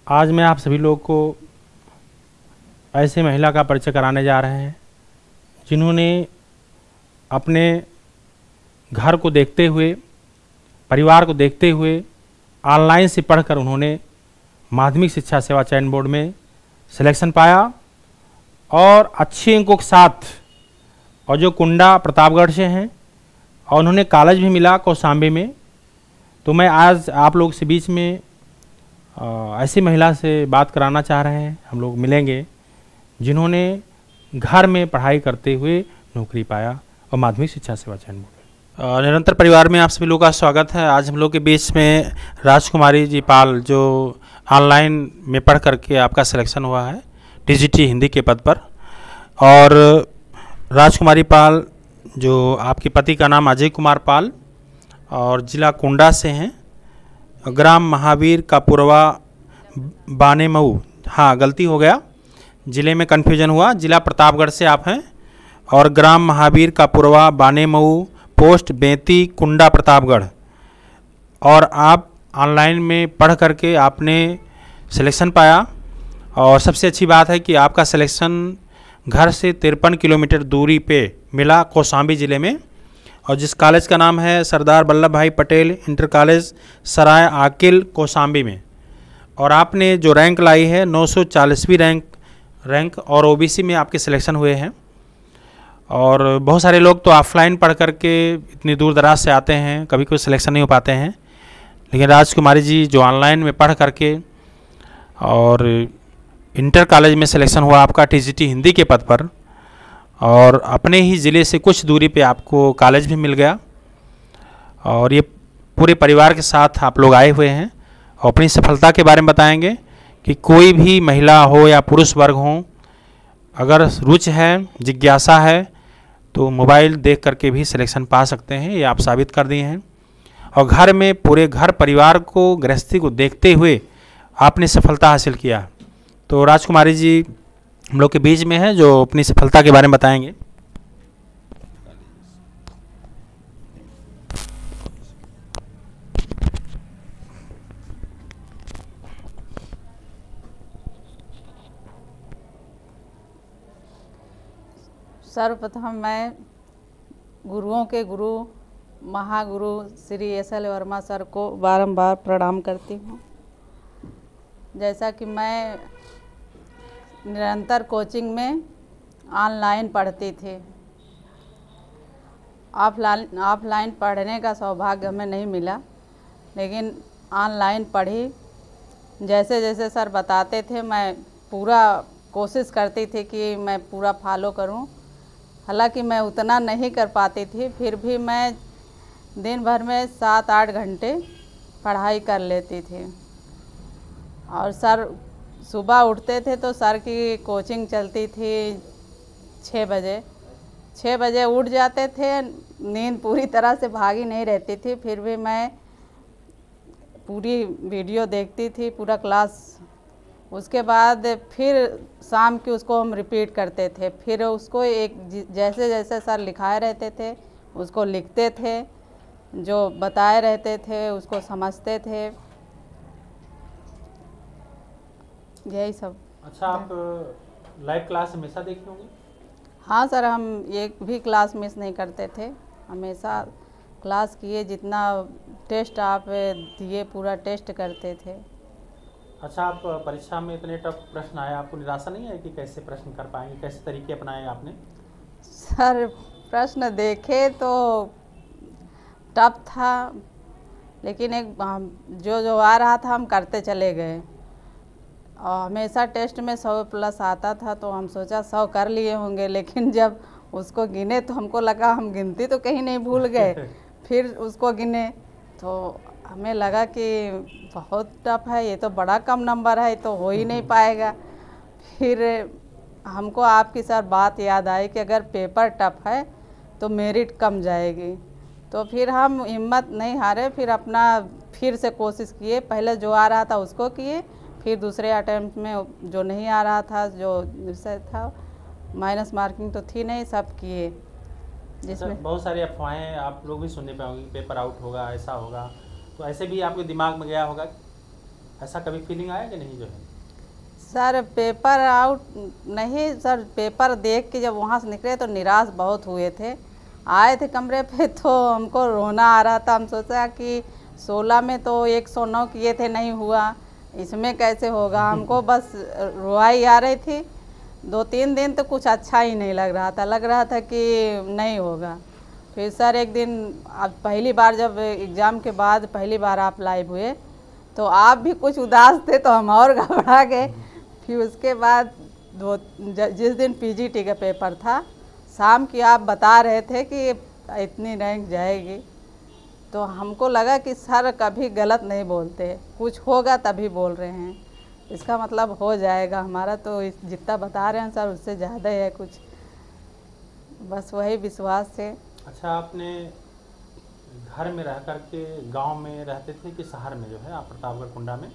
आज मैं आप सभी लोग को ऐसे महिला का परिचय कराने जा रहे हैं जिन्होंने अपने घर को देखते हुए, परिवार को देखते हुए ऑनलाइन से पढ़कर उन्होंने माध्यमिक शिक्षा सेवा चयन बोर्ड में सिलेक्शन पाया और अच्छे अंकों के साथ, और जो कुंडा प्रतापगढ़ से हैं और उन्होंने कॉलेज भी मिला कौशाम्बी में। तो मैं आज आप लोग से बीच में ऐसी महिला से बात कराना चाह रहे हैं, हम लोग मिलेंगे जिन्होंने घर में पढ़ाई करते हुए नौकरी पाया और माध्यमिक शिक्षा सेवा चयन बोर्ड। निरंतर परिवार में आप सभी लोगों का स्वागत है। आज हम लोग के बीच में राजकुमारी जी पाल, जो ऑनलाइन में पढ़ करके आपका सिलेक्शन हुआ है टीजीटी हिंदी के पद पर। और राजकुमारी पाल, जो आपके पति का नाम अजय कुमार पाल और जिला कुंडा से हैं, ग्राम महावीर का पुरवा बानेमऊ, हाँ गलती हो गया, ज़िले में कन्फ्यूजन हुआ, जिला प्रतापगढ़ से आप हैं, और ग्राम महावीर का पुरवा बानेमऊ, पोस्ट बेंती, कुंडा प्रतापगढ़। और आप ऑनलाइन में पढ़ करके आपने सिलेक्शन पाया। और सबसे अच्छी बात है कि आपका सिलेक्शन घर से 53 किलोमीटर दूरी पे मिला कौशाम्बी ज़िले में, और जिस कॉलेज का नाम है सरदार वल्लभ भाई पटेल इंटर कॉलेज सराय आकिल कौशाम्बी में। और आपने जो रैंक लाई है 940वीं रैंक और ओबीसी में आपके सिलेक्शन हुए हैं। और बहुत सारे लोग तो ऑफलाइन पढ़ करके इतनी दूर दराज से आते हैं, कभी कोई सिलेक्शन नहीं हो पाते हैं, लेकिन राजकुमारी जी जो ऑनलाइन में पढ़ करके और इंटर कॉलेज में सिलेक्शन हुआ आपका टीजीटी हिंदी के पद पर, और अपने ही ज़िले से कुछ दूरी पे आपको कॉलेज भी मिल गया। और ये पूरे परिवार के साथ आप लोग आए हुए हैं और अपनी सफलता के बारे में बताएंगे कि कोई भी महिला हो या पुरुष वर्ग हो, अगर रुचि है, जिज्ञासा है, तो मोबाइल देख करके भी सिलेक्शन पा सकते हैं। ये आप साबित कर दिए हैं। और घर में पूरे घर परिवार को, गृहस्थी को देखते हुए आपने सफलता हासिल किया। तो राजकुमारी जी हम लोग के बीच में है, जो अपनी सफलता के बारे में बताएंगे। सर्वप्रथम मैं गुरुओं के गुरु महागुरु श्री एस.एल. वर्मा सर को बारंबार प्रणाम करती हूँ। जैसा कि मैं निरंतर कोचिंग में ऑनलाइन पढ़ती थी, ऑफलाइन पढ़ने का सौभाग्य हमें नहीं मिला, लेकिन ऑनलाइन पढ़ी। जैसे जैसे सर बताते थे मैं पूरा कोशिश करती थी कि मैं पूरा फॉलो करूं। हालांकि मैं उतना नहीं कर पाती थी, फिर भी मैं दिन भर में 7-8 घंटे पढ़ाई कर लेती थी। और सर सुबह उठते थे तो सर की कोचिंग चलती थी 6 बजे। 6 बजे उठ जाते थे, नींद पूरी तरह से भागी नहीं रहती थी, फिर भी मैं पूरी वीडियो देखती थी, पूरा क्लास। उसके बाद फिर शाम की उसको हम रिपीट करते थे, फिर उसको एक जैसे जैसे सर लिखाए रहते थे उसको लिखते थे, जो बताए रहते थे उसको समझते थे, यही सब। अच्छा, आप लाइव क्लास हमेशा देखे होंगे? हाँ सर, हम एक भी क्लास मिस नहीं करते थे, हमेशा क्लास किए। जितना टेस्ट आप दिए पूरा टेस्ट करते थे। अच्छा, आप परीक्षा में इतने टफ प्रश्न आए, आपको निराशा नहीं है कि कैसे प्रश्न कर पाएंगे, कैसे तरीके अपनाए आपने? सर प्रश्न देखे तो टफ था, लेकिन एक जो आ रहा था हम करते चले गए। और हमेशा टेस्ट में 100+ आता था, तो हम सोचा 100 कर लिए होंगे, लेकिन जब उसको गिने तो हमको लगा हम गिनती तो कहीं नहीं भूल गए। फिर उसको गिने तो हमें लगा कि बहुत टफ है, ये तो बड़ा कम नंबर है, तो हो ही नहीं पाएगा। फिर हमको आपकी सर बात याद आई कि अगर पेपर टफ है तो मेरिट कम जाएगी। तो फिर हम हिम्मत नहीं हारे, फिर अपना फिर से कोशिश किए। पहले जो आ रहा था उसको किए, फिर दूसरे अटेम्प्ट में जो नहीं आ रहा था, जो विषय था, माइनस मार्किंग तो थी नहीं, सब किए। जिसमें बहुत सारी अफवाहें आप लोग भी सुनने पाओगे, पेपर आउट होगा, ऐसा होगा, तो ऐसे भी आपके दिमाग में गया होगा? ऐसा कभी फीलिंग आया कि नहीं जो है? सर पेपर आउट नहीं सर, पेपर देख के जब वहाँ से निकले तो निराश बहुत हुए थे। आए थे कमरे पे तो हमको रोना आ रहा था। हम सोचा कि 16 में तो 109 किए थे, नहीं हुआ, इसमें कैसे होगा। हमको बस रोआई आ रही थी। 2-3 दिन तो कुछ अच्छा ही नहीं लग रहा था, लग रहा था कि नहीं होगा। फिर सर एक दिन, अब पहली बार जब एग्ज़ाम के बाद पहली बार आप लाइव हुए तो आप भी कुछ उदास थे, तो हम और घबरा गए। फिर उसके बाद जिस दिन पीजीटी का पेपर था, शाम की आप बता रहे थे कि इतनी रैंक जाएगी, तो हमको लगा कि सर कभी गलत नहीं बोलते, कुछ होगा तभी बोल रहे हैं, इसका मतलब हो जाएगा हमारा। तो जितना बता रहे हैं सर उससे ज़्यादा है कुछ, बस वही विश्वास से। अच्छा, आपने घर में रह कर के गांव में रहते थे कि शहर में जो है आप प्रतापगढ़ कुंडा में?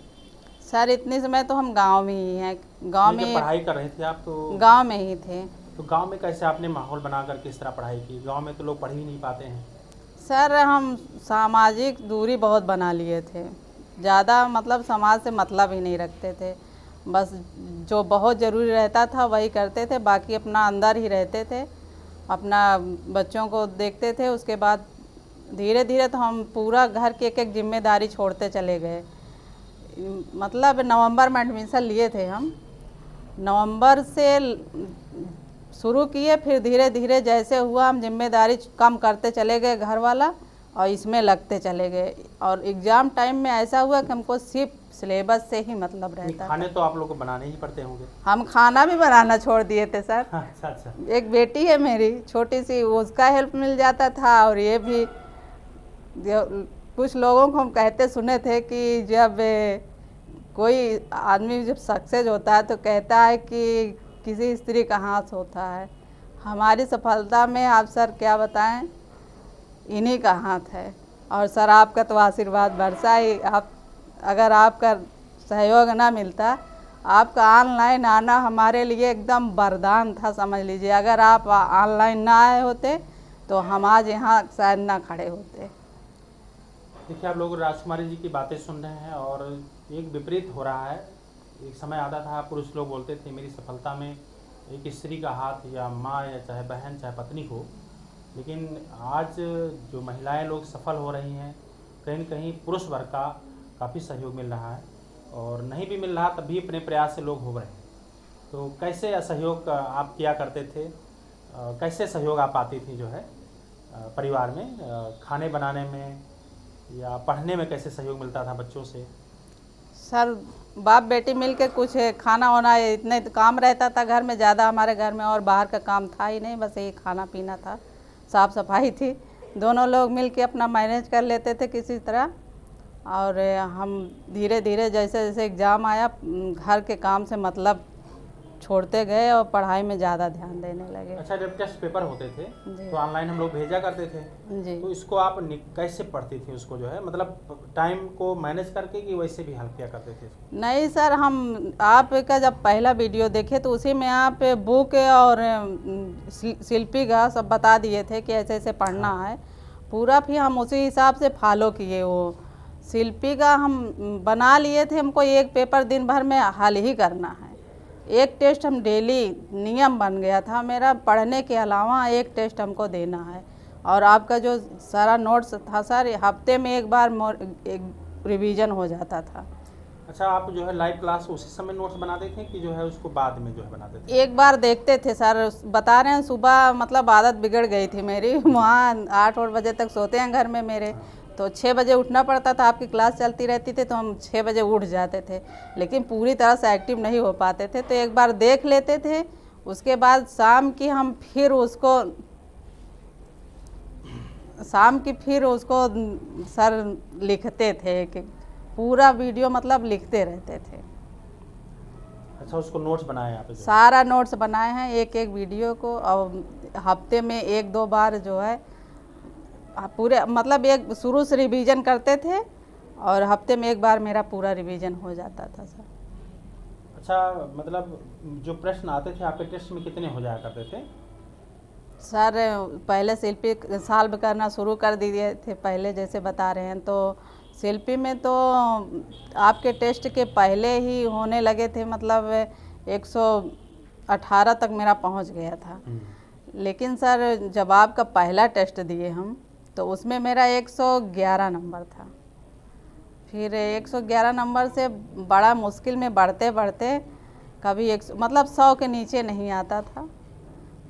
सर इतने समय तो हम गांव में ही हैं। गांव में पढ़ाई कर रहे थे आप तो? गांव में ही थे। तो गांव में कैसे आपने माहौल बना कर किस तरह पढ़ाई की? गांव में तो लोग पढ़ ही नहीं पाते हैं। सर हम सामाजिक दूरी बहुत बना लिए थे, ज़्यादा मतलब समाज से मतलब ही नहीं रखते थे। बस जो बहुत ज़रूरी रहता था वही करते थे, बाकी अपना अंदर ही रहते थे, अपना बच्चों को देखते थे। उसके बाद धीरे धीरे तो हम पूरा घर की एक एक जिम्मेदारी छोड़ते चले गए। मतलब नवंबर में एडमिशन लिए थे हम, नवंबर से शुरू किए, फिर धीरे धीरे जैसे हुआ हम जिम्मेदारी कम करते चले गए घर वाला, और इसमें लगते चले गए। और एग्ज़ाम टाइम में ऐसा हुआ कि हमको सिर्फ सिलेबस से ही मतलब रहता था। खाने तो आप लोग को बनाने ही पड़ते होंगे? हम खाना भी बनाना छोड़ दिए थे सर। अच्छा अच्छा। एक बेटी है मेरी छोटी सी, उसका हेल्प मिल जाता था। और ये भी कुछ लोगों को हम कहते सुने थे कि जब कोई आदमी जब सक्सेस होता है तो कहता है कि किसी स्त्री का हाथ होता है। हमारी सफलता में आप सर क्या बताएं, इन्हीं का हाथ है। और सर आपका तो आशीर्वाद बरसा ही। आप अगर आपका सहयोग ना मिलता, आपका ऑनलाइन आना हमारे लिए एकदम वरदान था समझ लीजिए। अगर आप ऑनलाइन ना आए होते तो हम आज यहाँ शायद ना खड़े होते। देखिए, आप लोग राजकुमारी जी की बातें सुन रहे हैं और एक विपरीत हो रहा है। एक समय आता था पुरुष लोग बोलते थे मेरी सफलता में एक स्त्री का हाथ, या माँ, या चाहे बहन, चाहे पत्नी हो। लेकिन आज जो महिलाएं लोग सफल हो रही हैं, कहीं न कहीं पुरुष वर्ग का काफ़ी सहयोग मिल रहा है, और नहीं भी मिल रहा तब भी अपने प्रयास से लोग हो रहे हैं। तो कैसे सहयोग आप किया करते थे? कैसे सहयोग आप पाती थी जो है परिवार में, खाने बनाने में या पढ़ने में कैसे सहयोग मिलता था बच्चों से? सर बाप बेटी मिलके कुछ खाना वाना, इतने काम रहता था घर में, ज़्यादा हमारे घर में और बाहर का काम था ही नहीं, बस यही खाना पीना था, साफ़ सफाई थी। दोनों लोग मिलके अपना मैनेज कर लेते थे किसी तरह। और हम धीरे धीरे जैसे जैसे एग्ज़ाम आया, घर के काम से मतलब छोड़ते गए और पढ़ाई में ज़्यादा ध्यान देने लगे। अच्छा, जब टेस्ट पेपर होते थे तो ऑनलाइन हम लोग भेजा करते थे जी। तो इसको आप कैसे पढ़ती थी उसको जो है, मतलब टाइम को मैनेज करके कि वैसे भी हल किया करते थे? नहीं सर, हम आपका जब पहला वीडियो देखे तो उसी में आप बुक और शिल्पी का सब बता दिए थे कि ऐसे ऐसे पढ़ना है पूरा, फिर हम उसी हिसाब से फॉलो किए। वो शिल्पी का हम बना लिए थे, हमको एक पेपर दिन भर में हल ही करना है। एक टेस्ट हम डेली नियम बन गया था मेरा, पढ़ने के अलावा एक टेस्ट हमको देना है। और आपका जो सारा नोट्स था सर, हफ्ते में एक बार रिवीजन हो जाता था। अच्छा, आप जो है लाइव क्लास उसी समय नोट्स बनाते थे कि जो है उसको बाद में जो है बनाते थे? एक बार देखते थे सर, बता रहे हैं सुबह मतलब आदत बिगड़ गई थी मेरी। वहाँ 8 बजे तक सोते हैं घर में मेरे, तो 6 बजे उठना पड़ता था। आपकी क्लास चलती रहती थी तो हम 6 बजे उठ जाते थे, लेकिन पूरी तरह से एक्टिव नहीं हो पाते थे। तो एक बार देख लेते थे, उसके बाद शाम की फिर उसको सर लिखते थे कि पूरा वीडियो मतलब लिखते रहते थे। अच्छा, उसको नोट्स बनाए आप? सारा नोट्स बनाए हैं एक एक वीडियो को, और हफ्ते में 1-2 बार जो है पूरे मतलब एक शुरू से रिवीजन करते थे, और हफ्ते में एक बार मेरा पूरा रिवीजन हो जाता था सर। अच्छा, मतलब जो प्रश्न आते थे आपके टेस्ट में कितने हो जाया करते थे? सर पहले शिल्पी सॉल्व करना शुरू कर दिए थे पहले, जैसे बता रहे हैं, तो शिल्पी में तो आपके टेस्ट के पहले ही होने लगे थे, मतलब 118 तक मेरा पहुंच गया था। लेकिन सर जब आपका पहला टेस्ट दिए हम, तो उसमें मेरा 111 नंबर था। फिर 111 नंबर से बड़ा मुश्किल में बढ़ते बढ़ते कभी मतलब 100 के नीचे नहीं आता था।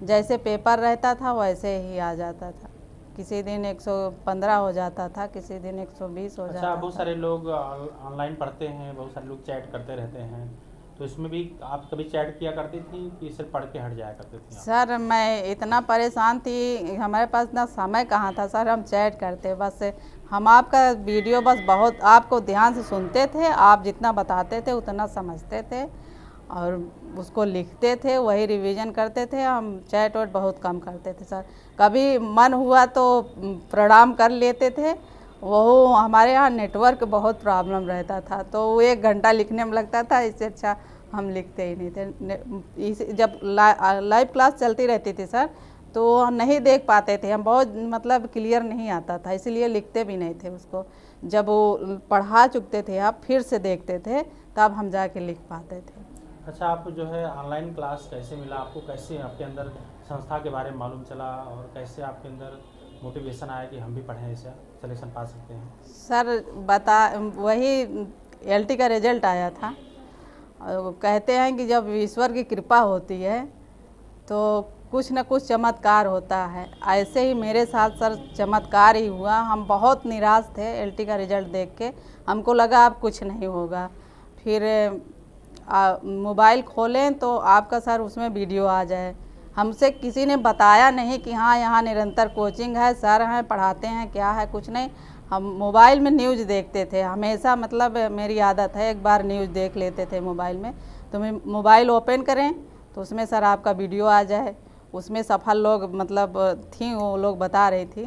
जैसे पेपर रहता था वैसे ही आ जाता था। किसी दिन 115 हो जाता था, किसी दिन 120 हो जाता था। बहुत सारे लोग ऑनलाइन पढ़ते हैं, बहुत सारे लोग चैट करते रहते हैं, तो इसमें भी आप कभी चैट किया करती थी कि सिर्फ पढ़ के हट जाया करती थी? सर मैं इतना परेशान थी, हमारे पास इतना समय कहाँ था सर हम चैट करते। बस हम आपका वीडियो बस बहुत आपको ध्यान से सुनते थे, आप जितना बताते थे उतना समझते थे और उसको लिखते थे, वही रिवीजन करते थे। हम चैट वैट बहुत कम करते थे सर। कभी मन हुआ तो प्रणाम कर लेते थे। वो हमारे यहाँ नेटवर्क बहुत प्रॉब्लम रहता था, तो वो 1 घंटा लिखने में लगता था। इससे अच्छा हम लिखते ही नहीं थे। जब लाइव क्लास चलती रहती थी सर, तो नहीं देख पाते थे हम, बहुत मतलब क्लियर नहीं आता था, इसलिए लिखते भी नहीं थे उसको। जब वो पढ़ा चुकते थे आप, फिर से देखते थे, तब हम जाके लिख पाते थे। अच्छा, आप जो है ऑनलाइन क्लास कैसे मिला आपको? कैसे आपके अंदर संस्था के बारे में मालूम चला और कैसे आपके अंदर मोटिवेशन आया कि हम भी पढ़ें, ऐसा सिलेक्शन पा सकते हैं? सर वही LT का रिजल्ट आया था। कहते हैं कि जब ईश्वर की कृपा होती है तो कुछ न कुछ चमत्कार होता है। ऐसे ही मेरे साथ सर चमत्कार ही हुआ। हम बहुत निराश थे LT का रिजल्ट देख के, हमको लगा अब कुछ नहीं होगा। फिर मोबाइल खोलें तो आपका सर उसमें वीडियो आ जाए। हमसे किसी ने बताया नहीं कि हाँ यहाँ निरंतर कोचिंग है, सर हैं पढ़ाते हैं, क्या है, कुछ नहीं। हम मोबाइल में न्यूज़ देखते थे हमेशा, मतलब मेरी आदत है, एक बार न्यूज़ देख लेते थे मोबाइल में। तो मैं मोबाइल ओपन करें तो उसमें सर आपका वीडियो आ जाए। उसमें सफल लोग मतलब थी, वो लोग बता रही थी।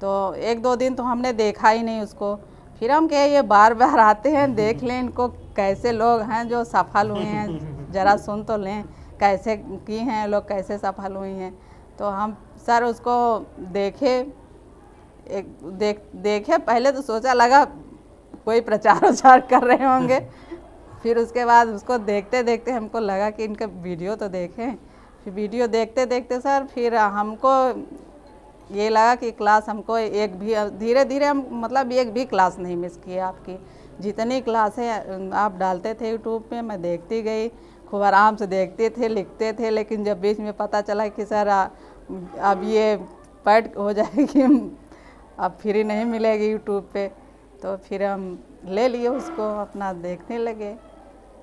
तो 1-2 दिन तो हमने देखा ही नहीं उसको। फिर हम कहे ये बार बार आते हैं, देख लें इनको, कैसे लोग हैं जो सफल हुए हैं, ज़रा सुन तो लें कैसे की हैं लोग, कैसे सफल हुई हैं। तो हम सर उसको देखे देखे पहले तो सोचा लगा कोई प्रचार वचार कर रहे होंगे। फिर उसके बाद उसको देखते देखते हमको लगा कि इनका वीडियो तो देखें। फिर वीडियो देखते देखते सर फिर हमको ये लगा कि क्लास हमको एक भी धीरे धीरे हम मतलब एक भी क्लास नहीं मिस की आपकी। जितनी क्लासें आप डालते थे यूट्यूब पे मैं देखती गई, खूब आराम से देखते थे, लिखते थे। लेकिन जब बीच में पता चला कि सर अब ये पैड हो जाएगी, अब फ्री नहीं मिलेगी यूट्यूब पे, तो फिर हम ले लिए उसको, अपना देखने लगे।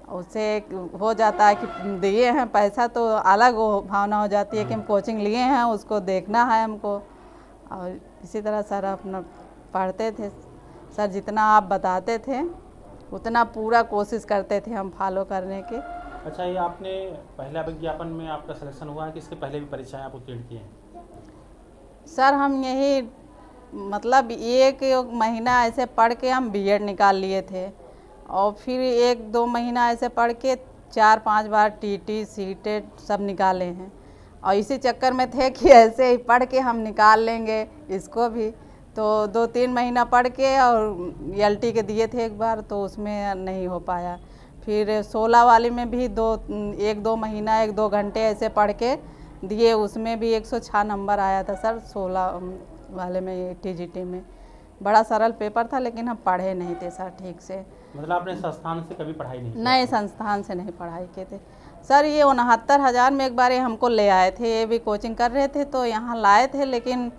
उससे एक हो जाता है कि दिए हैं पैसा तो अलग वो भावना हो जाती है कि हम कोचिंग लिए हैं, उसको देखना है हमको। और इसी तरह सर अपना पढ़ते थे। सर जितना आप बताते थे उतना पूरा कोशिश करते थे हम फॉलो करने की। अच्छा, ये आपने पहला विज्ञापन में आपका सिलेक्शन हुआ है कि इसके पहले भी परीक्षाएं आप उत्तीर्ण किए हैं? सर हम यही मतलब 1 महीना ऐसे पढ़ के हम BEd निकाल लिए थे और फिर 1-2 महीना ऐसे पढ़ के 4-5 बार TT CTET सब निकाले हैं। और इसी चक्कर में थे कि ऐसे ही पढ़ के हम निकाल लेंगे इसको भी। तो 2-3 महीना पढ़ के और LT के दिए थे एक बार, तो उसमें नहीं हो पाया। फिर 16 वाले में भी 1-2 महीना 1-2 घंटे ऐसे पढ़ के दिए, उसमें भी 106 नंबर आया था सर 16 वाले में TGT में। बड़ा सरल पेपर था लेकिन हम पढ़े नहीं थे सर ठीक से। मतलब आपने संस्थान से कभी पढ़ाई नहीं की? नहीं, संस्थान से नहीं पढ़ाई किए थे सर। ये 69,000 में एक बार ये हमको ले आए थे, ये भी कोचिंग कर रहे थे तो यहाँ लाए थे, लेकिन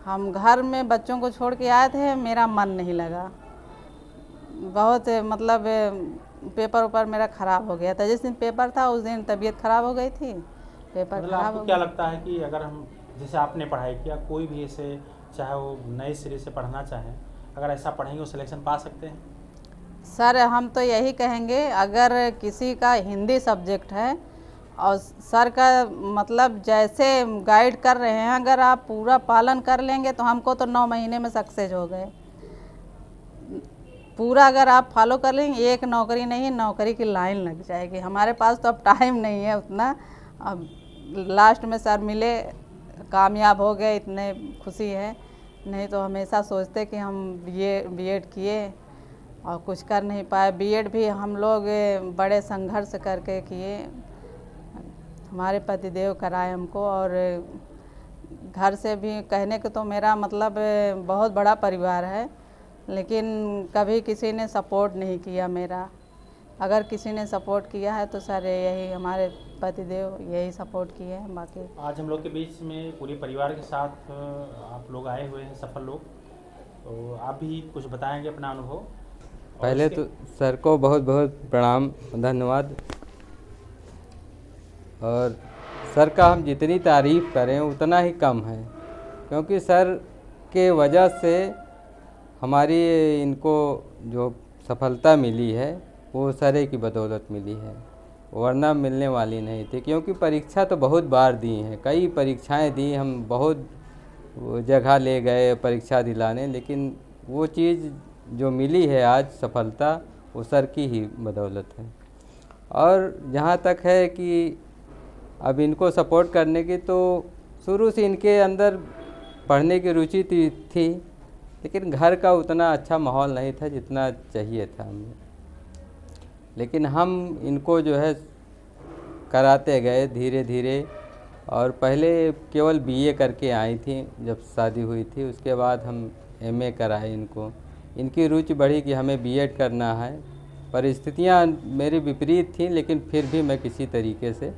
हम घर में बच्चों को छोड़ के आए थे, मेरा मन नहीं लगा। बहुत मतलब पेपर ऊपर मेरा ख़राब हो गया था। जिस दिन पेपर था उस दिन तबीयत ख़राब हो गई थी, पेपर मतलब ख़राब आपको हो क्या गया। लगता है कि अगर हम जैसे आपने पढ़ाई किया, कोई भी ऐसे चाहे वो नए सिरे से पढ़ना चाहे, अगर ऐसा पढ़ेंगे वो सिलेक्शन पा सकते हैं? सर हम तो यही कहेंगे, अगर किसी का हिंदी सब्जेक्ट है और सर का मतलब जैसे गाइड कर रहे हैं, अगर आप पूरा पालन कर लेंगे तो हमको तो 9 महीने में सक्सेस हो गए। पूरा अगर आप फॉलो कर लेंगे, एक नौकरी नहीं, नौकरी की लाइन लग जाएगी। हमारे पास तो अब टाइम नहीं है उतना। अब लास्ट में सर मिले, कामयाब हो गए, इतने खुशी है। नहीं तो हमेशा सोचते कि हम बीएड किए और कुछ कर नहीं पाए। बीएड भी हम लोग बड़े संघर्ष करके किए, हमारे पतिदेव कराए हमको। और घर से भी कहने को तो मेरा मतलब बहुत बड़ा परिवार है, लेकिन कभी किसी ने सपोर्ट नहीं किया मेरा। अगर किसी ने सपोर्ट किया है तो सर यही हमारे पतिदेव यही सपोर्ट किए हैं। बाकी आज हम लोग के बीच में पूरे परिवार के साथ आप लोग आए हुए हैं, सफल लोग, तो आप भी कुछ बताएंगे अपना अनुभव। पहले तो सर को बहुत बहुत प्रणाम, धन्यवाद। और सर का हम जितनी तारीफ़ करें उतना ही कम है, क्योंकि सर के वजह से हमारी इनको जो सफलता मिली है वो सर की बदौलत मिली है, वरना मिलने वाली नहीं थी। क्योंकि परीक्षा तो बहुत बार दी हैं, कई परीक्षाएं दी, हम बहुत जगह ले गए परीक्षा दिलाने, लेकिन वो चीज़ जो मिली है आज सफलता, वो सर की ही बदौलत है। और जहाँ तक है कि अब इनको सपोर्ट करने की, तो शुरू से इनके अंदर पढ़ने की रुचि थी, लेकिन घर का उतना अच्छा माहौल नहीं था जितना चाहिए था हमें। लेकिन हम इनको जो है कराते गए धीरे धीरे। और पहले केवल बीए करके आई थी जब शादी हुई थी, उसके बाद हम एमए कराए इनको। इनकी रुचि बढ़ी कि हमें बीएड करना है। परिस्थितियां मेरी विपरीत थी, लेकिन फिर भी मैं किसी तरीके से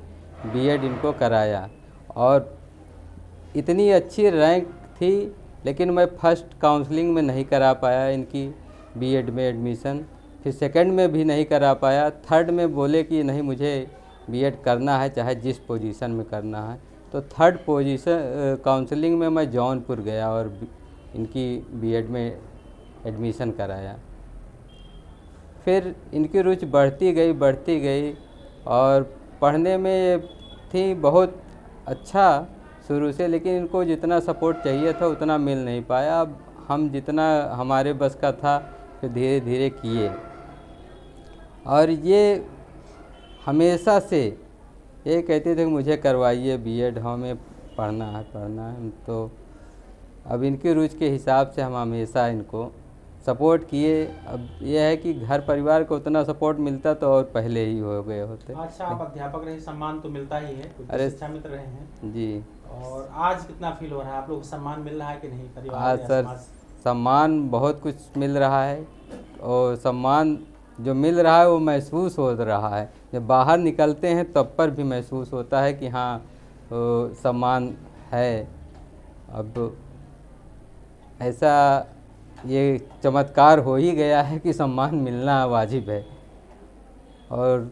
बीएड इनको कराया। और इतनी अच्छी रैंक थी, लेकिन मैं फर्स्ट काउंसलिंग में नहीं करा पाया इनकी बीएड में एडमिशन, फिर सेकंड में भी नहीं करा पाया। थर्ड में बोले कि नहीं, मुझे बीएड करना है, चाहे जिस पोजीशन में करना है। तो थर्ड पोजीशन काउंसलिंग में मैं जौनपुर गया और इनकी बीएड में एडमिशन कराया। फिर इनकी रुचि बढ़ती गई और पढ़ने में थी बहुत अच्छा शुरू से, लेकिन इनको जितना सपोर्ट चाहिए था उतना मिल नहीं पाया। अब हम जितना हमारे बस का था फिर धीरे धीरे किए। और ये हमेशा से ये कहते थे कि मुझे करवाइए बीएड, हमें पढ़ना है। तो अब इनकी रुचि के हिसाब से हम हमेशा इनको सपोर्ट किए। अब यह है कि घर परिवार को उतना सपोर्ट मिलता तो और पहले ही हो गए होते। अच्छा, आप अध्यापक रहे, सम्मान तो मिलता ही है, अरे शिक्षा मित्र रहे हैं जी। और आज कितना फील हो रहा है, आप लोग सम्मान मिल रहा है कि नहीं परिवार आज या सर समाज? सम्मान बहुत कुछ मिल रहा है, और सम्मान जो मिल रहा है वो महसूस हो रहा है। जब बाहर निकलते हैं तब पर भी महसूस होता है कि हाँ सम्मान है। अब ऐसा ये चमत्कार हो ही गया है कि सम्मान मिलना वाजिब है। और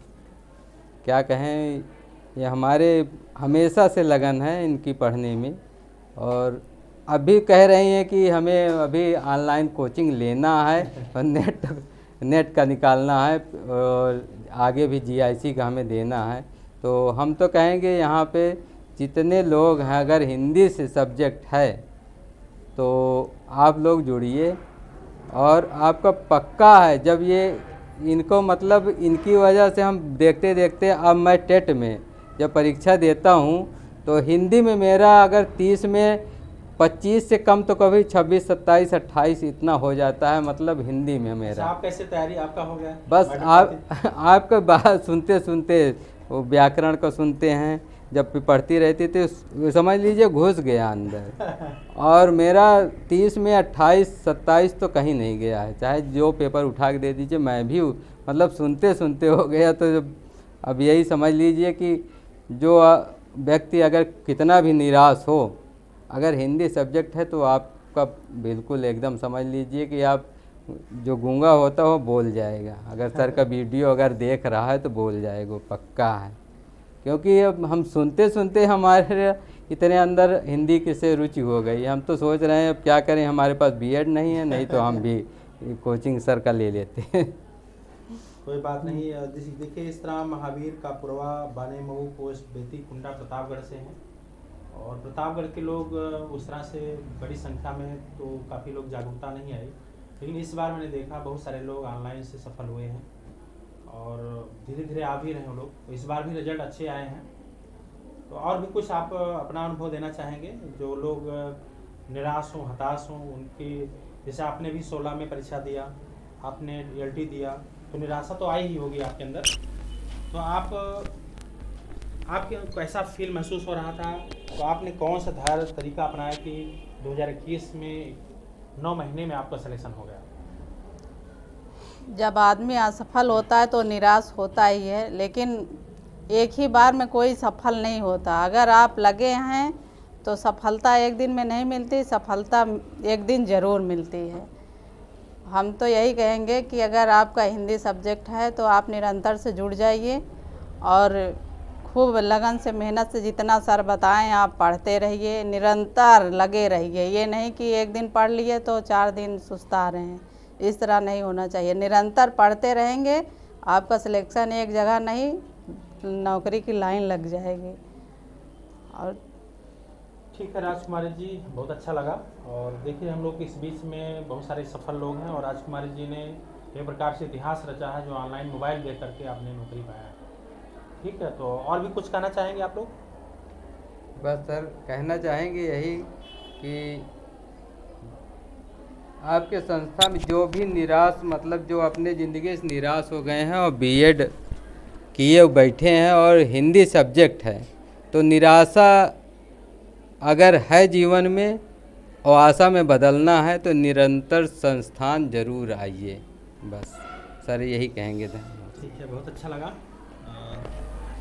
क्या कहें, ये हमारे हमेशा से लगन है इनकी पढ़ने में। और अभी कह रही हैं कि हमें अभी ऑनलाइन कोचिंग लेना है और नेट का निकालना है, और आगे भी जीआईसी का हमें देना है। तो हम तो कहेंगे यहाँ पे जितने लोग हैं, अगर हिंदी से सब्जेक्ट है तो आप लोग जुड़िए। और आपका पक्का है, जब ये इनको मतलब इनकी वजह से हम देखते देखते अब मैं टेट में जब परीक्षा देता हूँ तो हिंदी में मेरा अगर 30 में 25 से कम तो कभी 26, 27, 28 इतना हो जाता है, मतलब हिंदी में मेरा। आप कैसे तैयारी आपका हो गया? बस आपका बात सुनते सुनते वो व्याकरण को सुनते हैं, जब भी पढ़ती रहती थी समझ लीजिए घुस गया अंदर। और मेरा 30 में 28, 27 तो कहीं नहीं गया है, चाहे जो पेपर उठा के दे दीजिए, मैं भी मतलब सुनते सुनते हो गया। तो अब यही समझ लीजिए कि जो व्यक्ति अगर कितना भी निराश हो, अगर हिंदी सब्जेक्ट है तो आपका बिल्कुल एकदम समझ लीजिए कि आप जो गूंगा होता हो बोल जाएगा। अगर सर का वीडियो अगर देख रहा है तो बोल जाएगा, पक्का है। क्योंकि अब हम सुनते सुनते हमारे इतने अंदर हिंदी की से रुचि हो गई। हम तो सोच रहे हैं अब क्या करें, हमारे पास बीएड नहीं है, नहीं तो हम भी कोचिंग सर का ले लेते हैं। कोई बात नहीं। देखिए, इस तरह महावीर का पुरवा बाने मऊ पोस्ट बेती कुंडा प्रतापगढ़ से हैं, और प्रतापगढ़ के लोग उस तरह से बड़ी संख्या में तो काफ़ी लोग जागरूकता नहीं आई, लेकिन इस बार मैंने देखा बहुत सारे लोग ऑनलाइन से सफल हुए हैं और धीरे धीरे आ भी रहे हैं लोग। तो इस बार भी रिजल्ट अच्छे आए हैं। तो और भी कुछ आप अपना अनुभव देना चाहेंगे जो लोग निराश हों, हताश हों, उनके जैसे आपने भी 16 में परीक्षा दिया, आपने रिजल्ट दिया, तो निराशा तो आई ही होगी आपके अंदर। तो आपके कैसा फील महसूस हो रहा था? तो आपने कौन सा धैर्य तरीका अपनाया कि 2021 में 9 महीने में आपका सिलेक्शन हो गया? जब आदमी असफल होता है तो निराश होता ही है, लेकिन एक ही बार में कोई सफल नहीं होता। अगर आप लगे हैं तो सफलता एक दिन में नहीं मिलती, सफलता एक दिन ज़रूर मिलती है। हम तो यही कहेंगे कि अगर आपका हिंदी सब्जेक्ट है तो आप निरंतर से जुड़ जाइए और खूब लगन से, मेहनत से, जितना सर बताएं आप पढ़ते रहिए, निरंतर लगे रहिए। ये नहीं कि एक दिन पढ़ लिए तो 4 दिन सुस्ता रहे हैं, इस तरह नहीं होना चाहिए। निरंतर पढ़ते रहेंगे, आपका सिलेक्शन एक जगह नहीं, नौकरी की लाइन लग जाएगी। और ठीक है राजकुमारी जी, बहुत अच्छा लगा। और देखिए, हम लोग इस बीच में बहुत सारे सफल लोग हैं और राजकुमारी जी ने एक प्रकार से इतिहास रचा है, जो ऑनलाइन मोबाइल दे करके आपने नौकरी पाया है। ठीक है, तो और भी कुछ कहना चाहेंगे आप लोग? बस सर, कहना चाहेंगे यही कि आपके संस्था में जो भी निराश, मतलब जो अपने ज़िंदगी से निराश हो गए हैं और बीएड किए बैठे हैं और हिंदी सब्जेक्ट है, तो निराशा अगर है जीवन में और आशा में बदलना है तो निरंतर संस्थान जरूर आइए। बस सर, यही कहेंगे। ठीक है, बहुत अच्छा लगा।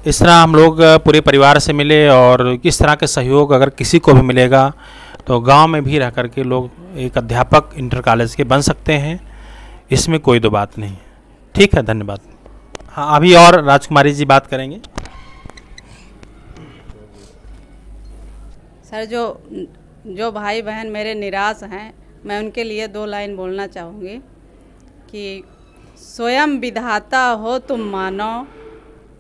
इस तरह हम लोग पूरे परिवार से मिले और किस तरह के सहयोग अगर किसी को भी मिलेगा तो गांव में भी रह कर के लोग एक अध्यापक इंटर कॉलेज के बन सकते हैं, इसमें कोई दो बात नहीं। ठीक है, धन्यवाद। हाँ, अभी और राजकुमारी जी बात करेंगे। सर, जो भाई बहन मेरे निराश हैं, मैं उनके लिए 2 लाइन बोलना चाहूँगी कि स्वयं विधाता हो तुम मानो,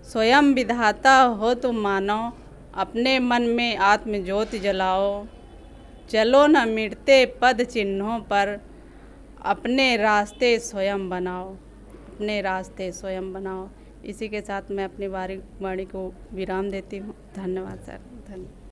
स्वयं विधाता हो तुम मानो, अपने मन में आत्म ज्योति जलाओ, चलो न मिटते पद चिन्हों पर, अपने रास्ते स्वयं बनाओ, अपने रास्ते स्वयं बनाओ। इसी के साथ मैं अपनी वाणी को विराम देती हूँ। धन्यवाद सर, धन्यवाद।